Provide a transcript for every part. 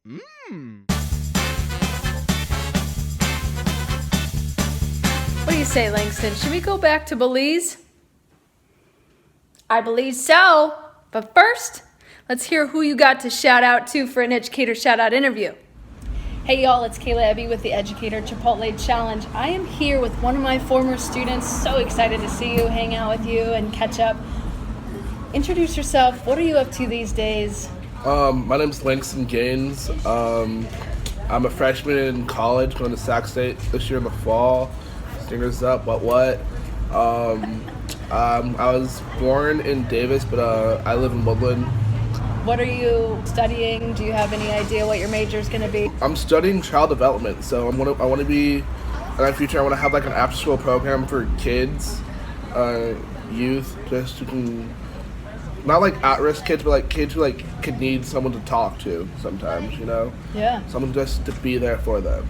What do you say, Langston? Should we go back to Belize? I believe so. But first, let's hear who you got to shout out to for an Educator Shout Out Interview. Hey y'all, it's Ebbe with the Educator Chipotle Challenge. I am here with one of my former students. So excited to see you, hang out with you, and catch up. Introduce yourself. What are you up to these days? My name's Langston Gaines. I'm a freshman in college, going to Sac State this year in the fall. Stingers up, what? I was born in Davis, but I live in Woodland. What are you studying? Do you have any idea what your major is going to be? I'm studying child development, so I want to be, in my future, I want to have like an after-school program for kids, youth, just who can, not like at-risk kids, but like kids who like could need someone to talk to sometimes, you know? Yeah. Someone just to be there for them,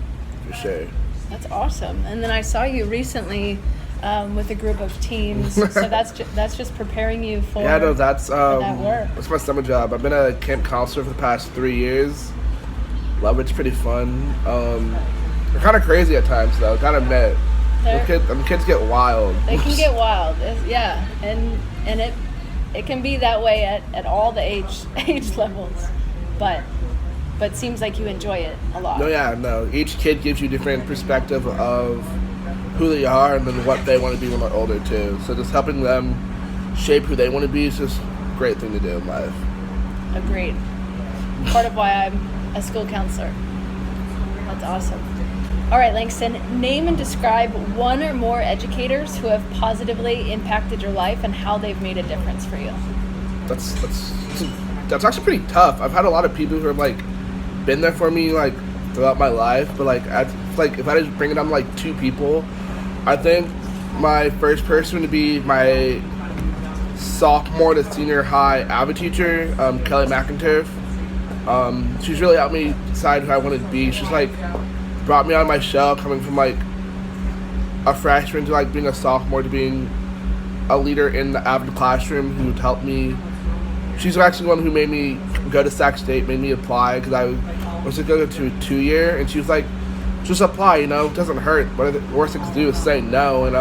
for sure. That's awesome. And then I saw you recently with a group of teens, so that's just preparing you for that's that work. That's my summer job. I've been a camp counselor for the past 3 years. Love it. It's pretty fun. They're kind of crazy at times though. Kind of mad. Kids get wild. They can get wild. Yeah, and it can be that way at all the age levels, but seems like you enjoy it a lot. No. Each kid gives you different perspective of who they are and then what they want to be when they're older too. So just helping them shape who they want to be is just a great thing to do in life. Agreed. Part of why I'm a school counselor. That's awesome. All right, Langston, name and describe one or more educators who have positively impacted your life and how they've made a difference for you. That's actually pretty tough. I've had a lot of people who have like been there for me like throughout my life, but like if I just bring it down to like 2 people, I think my first person to be my sophomore to senior high Avid teacher, Kelly McInturf. She's really helped me decide who I wanted to be. She's like brought me out of my shell, coming from like a freshman to like being a sophomore to being a leader in the Avid classroom who helped me. She's actually the one who made me go to Sac State, made me apply because I was to go to a 2-year, and she was like, just apply, you know, it doesn't hurt. What the worst thing to do is say no, and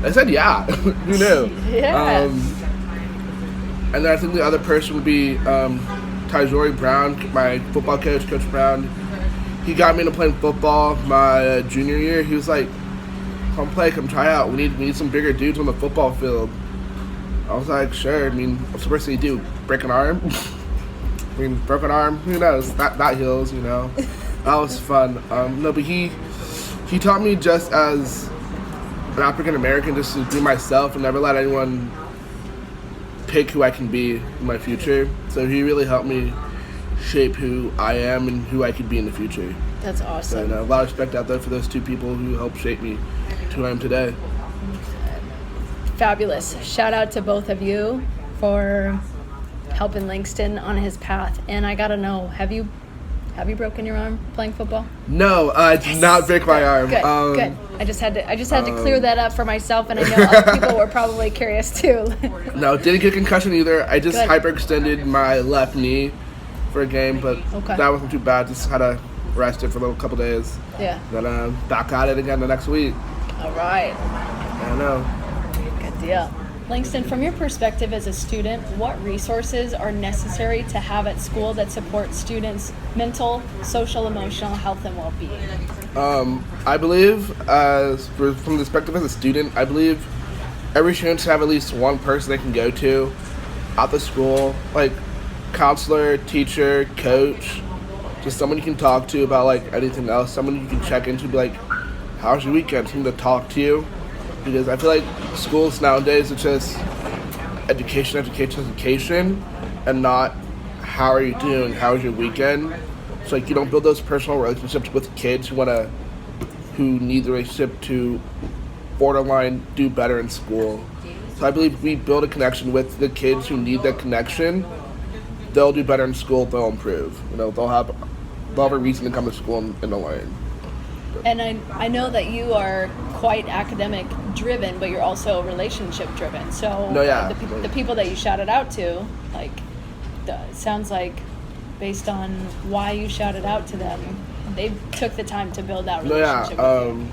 I said yeah. Who knew? Yeah. And then I think the other person would be Tyjori Brown, my football coach, Coach Brown. He got me into playing football my junior year. He was like, come try out. We need some bigger dudes on the football field. I was like, sure. I mean, what's the worst thing you do? Break an arm? I mean, broken arm, who knows? That heals, you know. That was fun. No, but he taught me just as an African American, just to be myself and never let anyone pick who I can be in my future. So he really helped me shape who I am and who I could be in the future. That's awesome. So, a lot of respect out there for those 2 people who helped shape me to who I am today. Fabulous. Shout out to both of you for helping Langston on his path. And I gotta know, have you broken your arm playing football? No, I did not break my arm. Good. I just had to clear that up for myself, and I know other people were probably curious too. No, didn't get a concussion either. I just hyperextended my left knee for a game, but that wasn't too bad. Just had to rest it for a couple days. Yeah. Then back at it again the next week. All right. I know. Good deal. Langston, from your perspective as a student, what resources are necessary to have at school that support students' mental, social, emotional health and well-being? I believe, from the perspective as a student, I believe every student should have at least one person they can go to at the school, like counselor, teacher, coach, just someone you can talk to about like anything else, someone you can check into, be like, how's your weekend? Someone to talk to you. Because I feel like schools nowadays are just education, and not how are you doing, how's your weekend. So like you don't build those personal relationships with kids who need the relationship to borderline do better in school. So I believe we build a connection with the kids who need that connection. They'll do better in school, they'll improve. You know, they'll have a reason to come to school and to learn. And I know that you are quite academic driven, but you're also relationship driven. So the people that you shouted out to, like, sounds like based on why you shouted out to them. They took the time to build that No, relationship yeah. with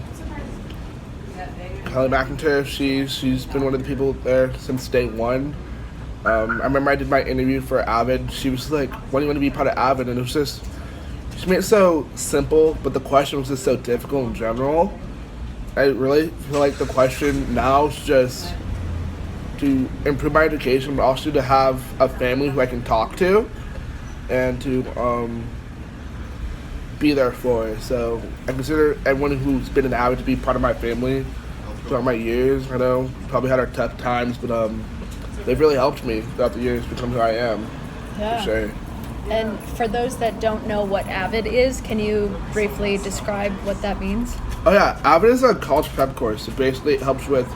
you. Kelly McIntyre, she's been one of the people there since day one. I remember I did my interview for Avid. She was like, "Why do you want to be part of Avid?" And it was just, she made it so simple, but the question was just so difficult in general. I really feel like the question now is just to improve my education, but also to have a family who I can talk to and to be there for. So I consider everyone who's been in Avid to be part of my family throughout my years. I know probably had our tough times, but they've really helped me throughout the years become who I am. Yeah. For sure. And for those that don't know what Avid is, can you briefly describe what that means? Oh yeah, Avid is a college prep course. So basically it helps with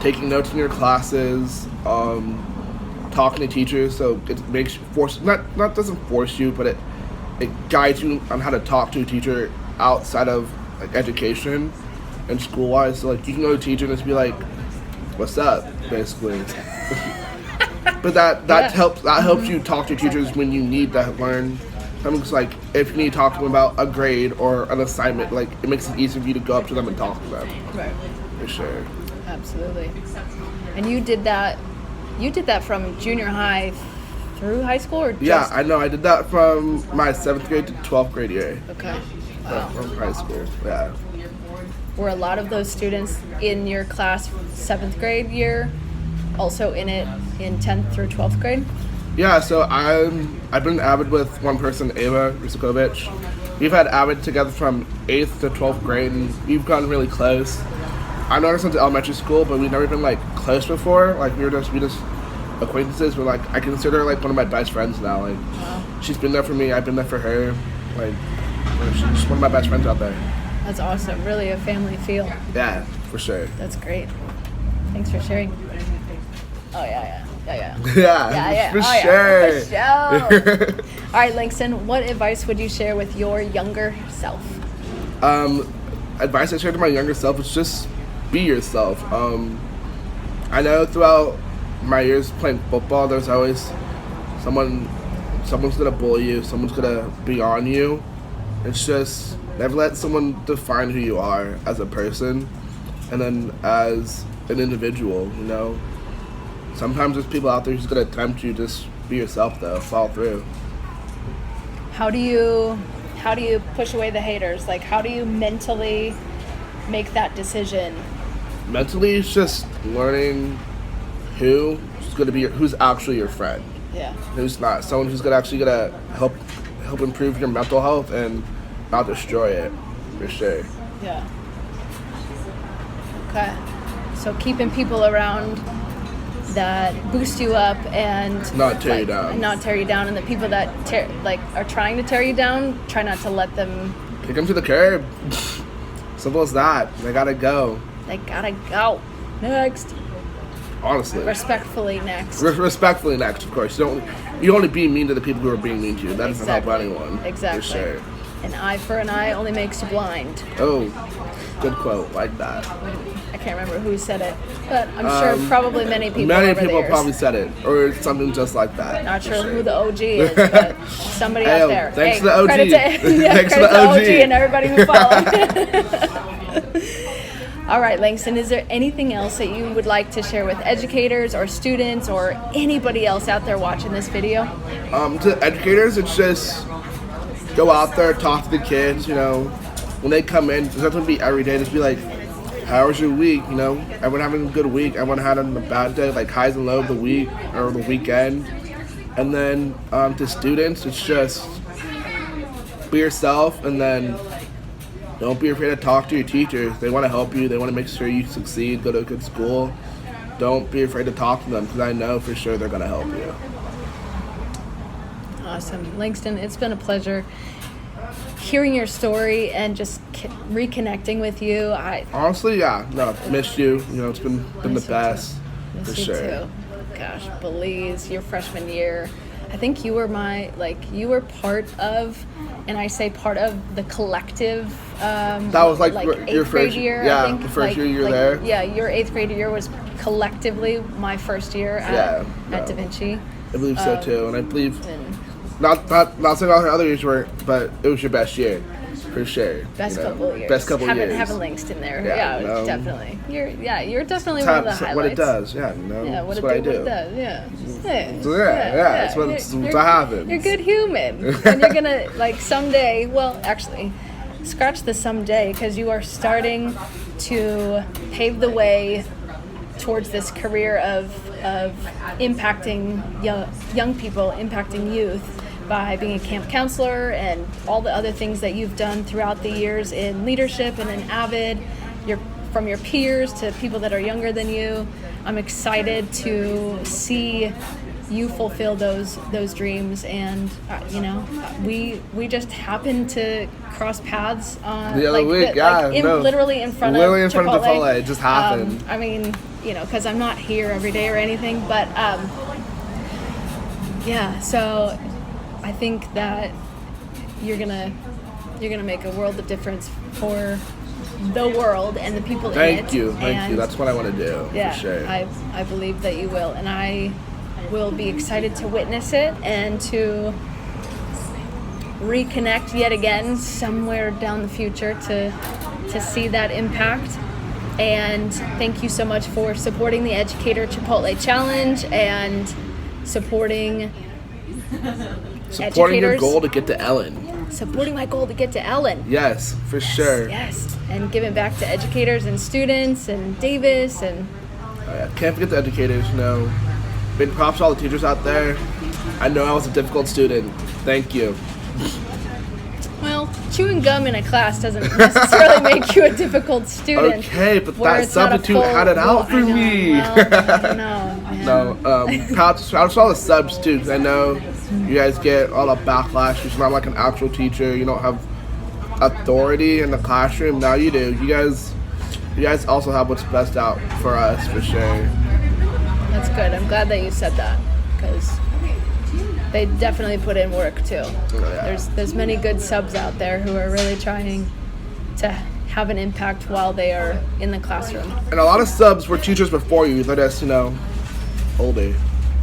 taking notes in your classes, talking to teachers. So it makes you not doesn't force you, but it guides you on how to talk to a teacher outside of like education and school wise. So like you can go to a teacher and just be like, "What's up?" basically. But that helps you talk to teachers when you need to learn. Something's like if you need to talk to them about a grade or an assignment, like it makes it easier for you to go up to them and talk to them. Right. For sure. Absolutely. And you did that from junior high through high school, or just... Yeah, I know. I did that from my 7th grade to 12th grade year. Okay. Wow. From high school. Yeah. Were a lot of those students in your class 7th grade year also in it in 10th through 12th grade? Yeah, so I've been Avid with one person, Ebbe Is. We've had Avid together from 8th to 12th grade, and we've gotten really close. I know her since elementary school, but we've never been like close before. Like we just acquaintances. But like I consider her like one of my best friends now. Like she's been there for me, I've been there for her. Like she's one of my best friends out there. That's awesome. Really a family feel. Yeah, for sure. That's great. Thanks for sharing. Oh yeah. Yeah, For sure. Yeah, for sure. All right, Langston, what advice would you share with your younger self? Advice I share to my younger self is just be yourself. I know throughout my years playing football, there's always someone's gonna bully you, someone's gonna be on you. It's just never let someone define who you are as a person, and then as an individual. You know, sometimes there's people out there who's gonna tempt you. Just be yourself, though. Follow through. How do you push away the haters? Like, how do you mentally make that decision? Mentally, it's just learning who's actually your friend. Yeah. Who's not. Someone who's gonna help improve your mental health and not destroy it, for sure. Yeah. Okay. So keeping people around that boost you up and not tear you down. Not tear you down, and the people that are trying to tear you down, try not to let them. Kick them to the curb. Simple as that. They gotta go. They gotta go. Next. Honestly. Respectfully next. Respectfully next, of course. You only be mean to the people who are being mean to you. That doesn't help anyone. Exactly. For sure. An eye for an eye only makes you blind. Oh, good quote. Like that. I can't remember who said it, but I'm sure probably many people. Many people probably said it, or something just like that. Not sure who the OG is, but somebody out there. Thanks to the OG. Thanks to the OG and everybody who followed. All right, Langston, is there anything else that you would like to share with educators or students or anybody else out there watching this video? To educators, it's just go out there, talk to the kids, you know. When they come in, it doesn't have to be every day. Just be like, how was your week? You know, everyone having a good week. Everyone had a bad day, like highs and lows of the week or the weekend. And then to students, it's just be yourself, and then don't be afraid to talk to your teachers. They want to help you. They want to make sure you succeed, go to a good school. Don't be afraid to talk to them, because I know for sure they're going to help you. Awesome. Langston, it's been a pleasure hearing your story and just reconnecting with you. Honestly, yeah. No, missed you. You know, it's been the best. Miss for you sure. too. Gosh, Belize, your freshman year. I think you were you were part of, and I say part of the collective. That was like your first year. Yeah, I think. the first year you were there. Yeah, your 8th grade year was collectively my first year at Da Vinci. I believe so too, and I believe Not saying all her other years weren't, but it was your best year, for sure. Best couple of years. Best couple of years. Having Langston there. Yeah, definitely. You're definitely one of the highlights. What it does, Yeah, that's what I do. What it does, yeah. That's what happens. You're a good human. And you're gonna, like, someday, well, actually, scratch the someday, because you are starting to pave the way towards this career of impacting young people, impacting youth by being a camp counselor and all the other things that you've done throughout the years in leadership and in Avid. From your peers to people that are younger than you. I'm excited to see you fulfill those dreams, and we just happened to cross paths the other week, literally in front of Chipotle. It just happened. I mean, because I'm not here every day or anything, but so I think that you're gonna make a world of difference for the world and the people in it. Thank you. That's what I want to do. Yeah, for sure. I believe that you will, and I will be excited to witness it and to reconnect yet again somewhere down the future to see that impact. And thank you so much for supporting the Educator Chipotle Challenge and supporting your goal to get to Ellen. Supporting my goal to get to Ellen. Yes, for sure. Yes, and giving back to educators and students and Davis and. Can't forget the educators. Big props to all the teachers out there. I know I was a difficult student. Thank you. Well, chewing gum in a class doesn't necessarily make you a difficult student. Okay, but that substitute had it out for me. No. Props to all the subs too, because I know you guys get all the backlash. You're not like an actual teacher. You don't have authority in the classroom. Now you do. You guys also have what's best out for us, for sure. That's good. I'm glad that you said that, because they definitely put in work too. Oh, yeah. There's many good subs out there who are really trying to have an impact while they are in the classroom. And a lot of subs were teachers before you. They're just, older,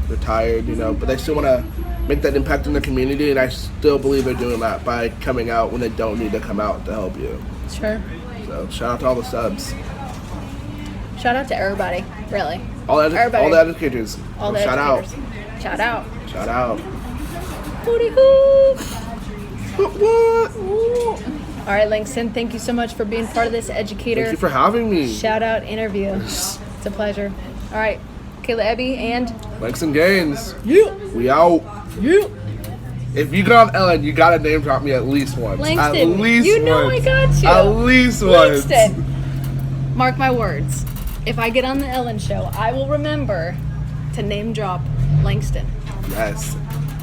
retired, but they still want to make that impact in the community, and I still believe they're doing that by coming out when they don't need to come out to help you. Sure. So shout out to all the subs. Shout out to everybody, really. All the educators. All the Shout educators. out. Shout out. Shout out. Hooty hoo! What? Ooh. All right, Langston, thank you so much for being part of this Educator Thank you for having me. Shout Out Interview. It's a pleasure. All right, Kayla Ebbe and Langston Gaines. You. We out. You. If you get on Ellen, you gotta name drop me at least once. Langston, at least you know once. I got you. At least once. Langston, mark my words. If I get on the Ellen show, I will remember to name drop Langston.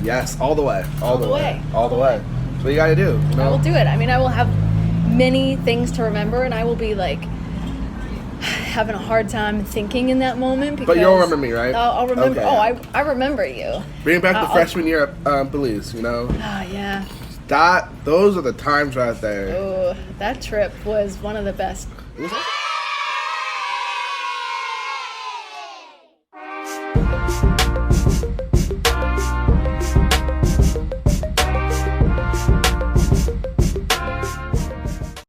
Yes, all the way. All the way. That's what you gotta do. I will do it. I mean, I will have many things to remember, and I will be like having a hard time thinking in that moment. Because but you'll remember me, right? I'll remember. Okay. Oh, I remember you. Bring back the freshman year at Belize, Oh, yeah. Those are the times right there. Oh, that trip was one of the best.